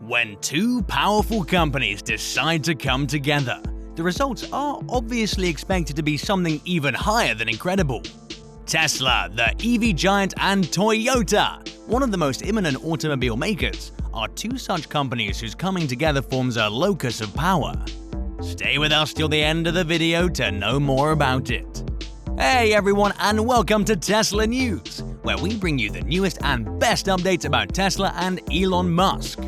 When two powerful companies decide to come together, the results are obviously expected to be something even higher than incredible. Tesla, the EV giant, and Toyota, one of the most imminent automobile makers, are two such companies whose coming together forms a locus of power. Stay with us till the end of the video to know more about it. Hey everyone, and welcome to Tesla News, where we bring you the newest and best updates about Tesla and Elon Musk.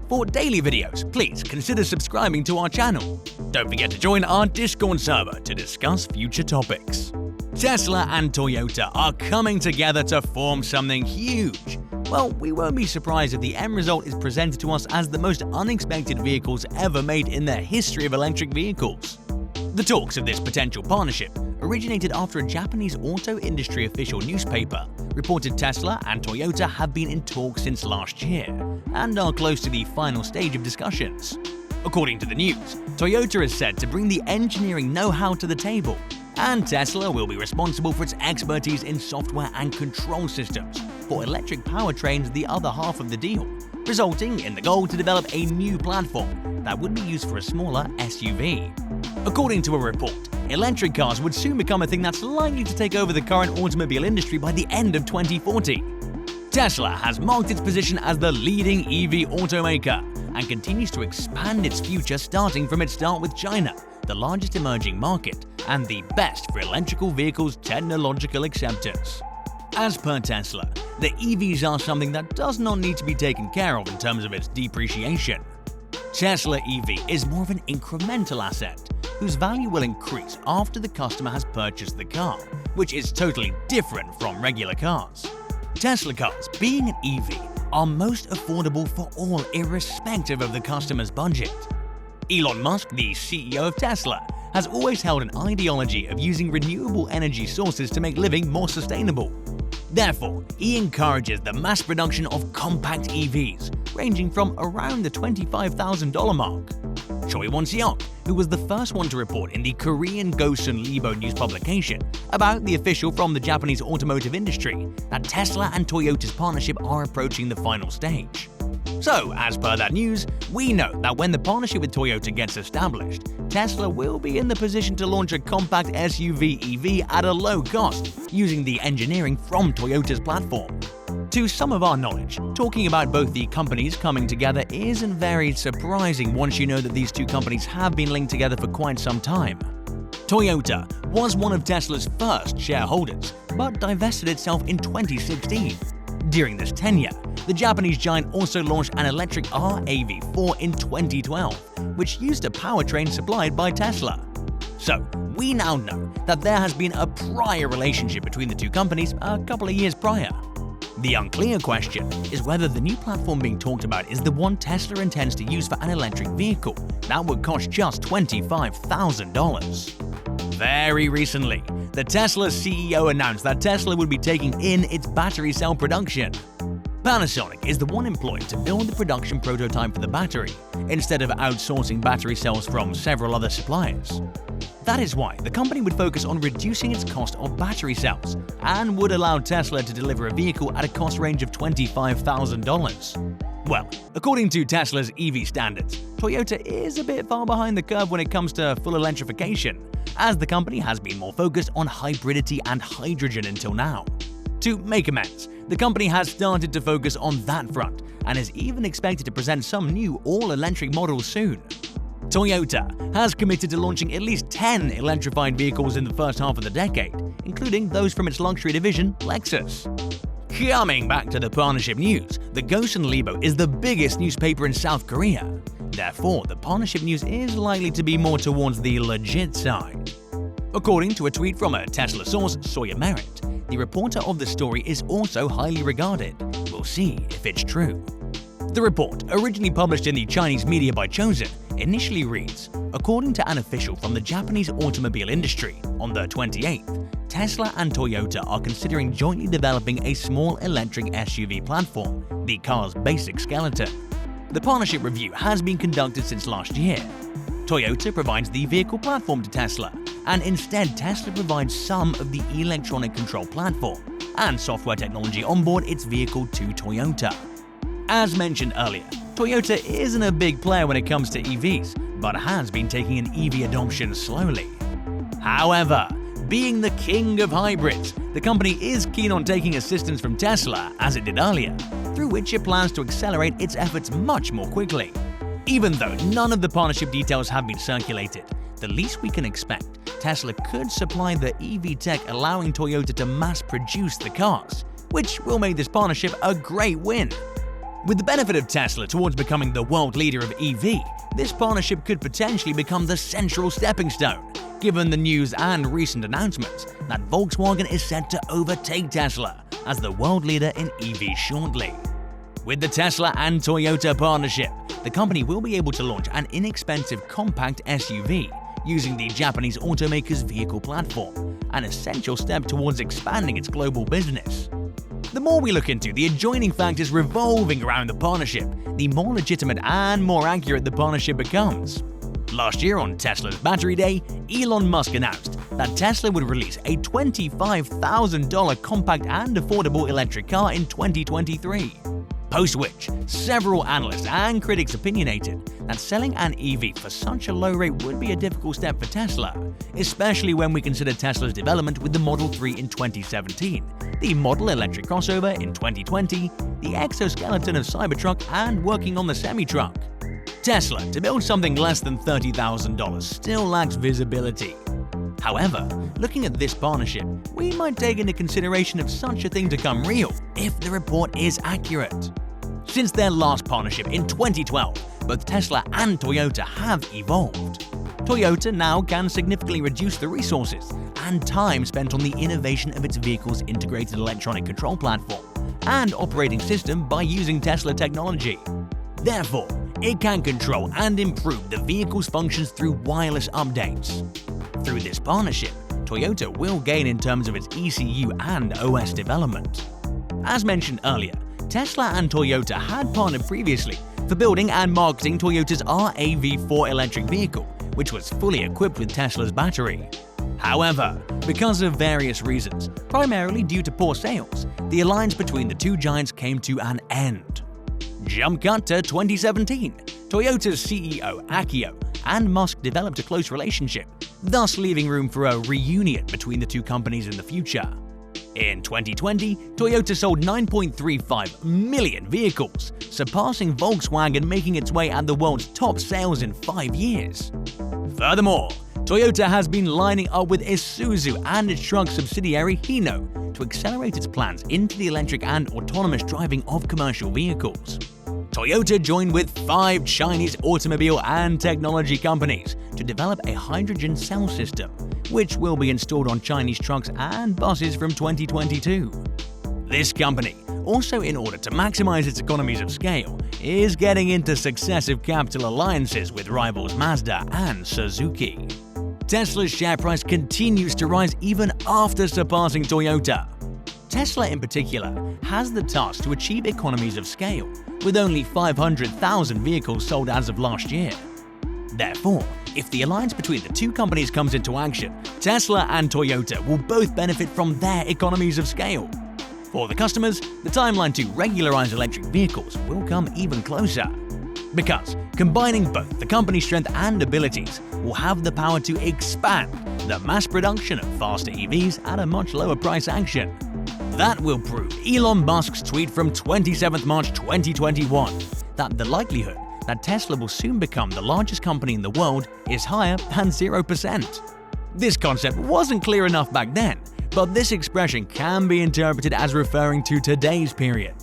For daily videos, please consider subscribing to our channel. Don't forget to join our Discord server to discuss future topics. Tesla and Toyota are coming together to form something huge. Well, we won't be surprised if the end result is presented to us as the most unexpected vehicles ever made in the history of electric vehicles. The talks of this potential partnership originated after a Japanese auto industry official newspaper reported Tesla and Toyota have been in talks since last year and are close to the final stage of discussions. According to the news, Toyota is said to bring the engineering know-how to the table, and Tesla will be responsible for its expertise in software and control systems for electric powertrains, the other half of the deal, resulting in the goal to develop a new platform that would be used for a smaller SUV. According to a report, electric cars would soon become a thing that's likely to take over the current automobile industry by the end of 2040. Tesla has marked its position as the leading EV automaker and continues to expand its future, starting from its start with China, the largest emerging market and the best for electrical vehicles' technological acceptance. As per Tesla, the EVs are something that does not need to be taken care of in terms of its depreciation. Tesla EV is more of an incremental asset, whose value will increase after the customer has purchased the car, which is totally different from regular cars. Tesla cars, being an EV, are most affordable for all irrespective of the customer's budget. Elon Musk, the CEO of Tesla, has always held an ideology of using renewable energy sources to make living more sustainable. Therefore, he encourages the mass production of compact EVs, ranging from around the $25,000 mark. Choi Won-seok, who was the first one to report in the Korean Gosun Libo news publication about the official from the Japanese automotive industry, that Tesla and Toyota's partnership are approaching the final stage. So, as per that news, we know that when the partnership with Toyota gets established, Tesla will be in the position to launch a compact SUV EV at a low cost, using the engineering from Toyota's platform. To some of our knowledge, talking about both the companies coming together isn't very surprising once you know that these two companies have been linked together for quite some time. Toyota was one of Tesla's first shareholders, but divested itself in 2016. During this tenure, the Japanese giant also launched an electric RAV4 in 2012, which used a powertrain supplied by Tesla. So, we now know that there has been a prior relationship between the two companies a couple of years prior. The unclear question is whether the new platform being talked about is the one Tesla intends to use for an electric vehicle that would cost just $25,000. Very recently, the Tesla CEO announced that Tesla would be taking in its battery cell production. Panasonic is the one employed to build the production prototype for the battery, instead of outsourcing battery cells from several other suppliers. That is why the company would focus on reducing its cost of battery cells and would allow Tesla to deliver a vehicle at a cost range of $25,000. Well, according to Tesla's EV standards, Toyota is a bit far behind the curve when it comes to full electrification, as the company has been more focused on hybridity and hydrogen until now. To make amends, the company has started to focus on that front and is even expected to present some new all-electric models soon. Toyota has committed to launching at least 10 electrified vehicles in the first half of the decade, including those from its luxury division, Lexus. Coming back to the partnership news, the Gosun Libo is the biggest newspaper in South Korea. Therefore, the partnership news is likely to be more towards the legit side. According to a tweet from a Tesla source, Sawyer Merritt, the reporter of the story is also highly regarded. We'll see if it's true. The report, originally published in the Chinese media by Chosen, initially reads, according to an official from the Japanese automobile industry, on the 28th, Tesla and Toyota are considering jointly developing a small electric SUV platform, the car's basic skeleton. The partnership review has been conducted since last year. Toyota provides the vehicle platform to Tesla, and instead Tesla provides some of the electronic control platform and software technology on board its vehicle to Toyota. As mentioned earlier, Toyota isn't a big player when it comes to EVs, but has been taking an EV adoption slowly. However, being the king of hybrids, the company is keen on taking assistance from Tesla, as it did earlier, through which it plans to accelerate its efforts much more quickly. Even though none of the partnership details have been circulated, the least we can expect, Tesla could supply the EV tech, allowing Toyota to mass produce the cars, which will make this partnership a great win. With the benefit of Tesla towards becoming the world leader of EV, this partnership could potentially become the central stepping stone, given the news and recent announcements that Volkswagen is set to overtake Tesla as the world leader in EV shortly. With the Tesla and Toyota partnership, the company will be able to launch an inexpensive compact SUV using the Japanese automaker's vehicle platform, an essential step towards expanding its global business. The more we look into the adjoining factors revolving around the partnership, the more legitimate and more accurate the partnership becomes. Last year on Tesla's Battery Day, Elon Musk announced that Tesla would release a $25,000 compact and affordable electric car in 2023. Post which, several analysts and critics opinionated that selling an EV for such a low rate would be a difficult step for Tesla, especially when we consider Tesla's development with the Model 3 in 2017, the Model Electric crossover in 2020, the exoskeleton of Cybertruck, and working on the semi-truck. Tesla, to build something less than $30,000, still lacks visibility. However, looking at this partnership, we might take into consideration of such a thing to come real if the report is accurate. Since their last partnership in 2012, both Tesla and Toyota have evolved. Toyota now can significantly reduce the resources and time spent on the innovation of its vehicle's integrated electronic control platform and operating system by using Tesla technology. Therefore, it can control and improve the vehicle's functions through wireless updates. Through this partnership, Toyota will gain in terms of its ECU and OS development. As mentioned earlier, Tesla and Toyota had partnered previously for building and marketing Toyota's RAV4 electric vehicle, which was fully equipped with Tesla's battery. However, because of various reasons, primarily due to poor sales, the alliance between the two giants came to an end. Jump cut to 2017, Toyota's CEO Akio and Musk developed a close relationship, thus leaving room for a reunion between the two companies in the future. In 2020, Toyota sold 9.35 million vehicles, surpassing Volkswagen, making its way at the world's top sales in 5 years. Furthermore, Toyota has been lining up with Isuzu and its truck subsidiary Hino to accelerate its plans into the electric and autonomous driving of commercial vehicles. Toyota joined with 5 Chinese automobile and technology companies to develop a hydrogen cell system, which will be installed on Chinese trucks and buses from 2022. This company, also in order to maximize its economies of scale, is getting into successive capital alliances with rivals Mazda and Suzuki. Tesla's share price continues to rise even after surpassing Toyota. Tesla in particular has the task to achieve economies of scale, with only 500,000 vehicles sold as of last year. Therefore, if the alliance between the two companies comes into action, Tesla and Toyota will both benefit from their economies of scale. For the customers, the timeline to regularize electric vehicles will come even closer. Because combining both the company's strength and abilities will have the power to expand the mass production of faster EVs at a much lower price action. That will prove Elon Musk's tweet from 27th March 2021 that the likelihood that Tesla will soon become the largest company in the world is higher than 0%. This concept wasn't clear enough back then, but this expression can be interpreted as referring to today's period.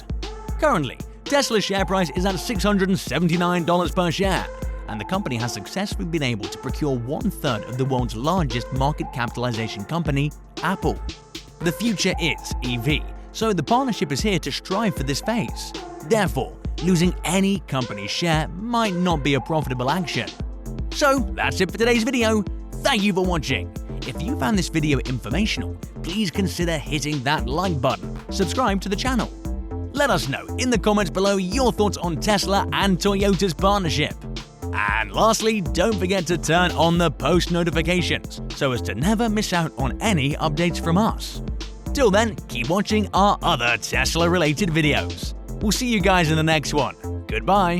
Currently, Tesla's share price is at $679 per share, and the company has successfully been able to procure 1/3 of the world's largest market capitalization company, Apple. The future is EV, so the partnership is here to strive for this phase. Therefore, losing any company's share might not be a profitable action. So that's it for today's video. Thank you for watching. If you found this video informational, please consider hitting that like button, subscribe to the channel. Let us know in the comments below your thoughts on Tesla and Toyota's partnership. And lastly, don't forget to turn on the post notifications so as to never miss out on any updates from us. Till then, keep watching our other Tesla-related videos. We'll see you guys in the next one. Goodbye.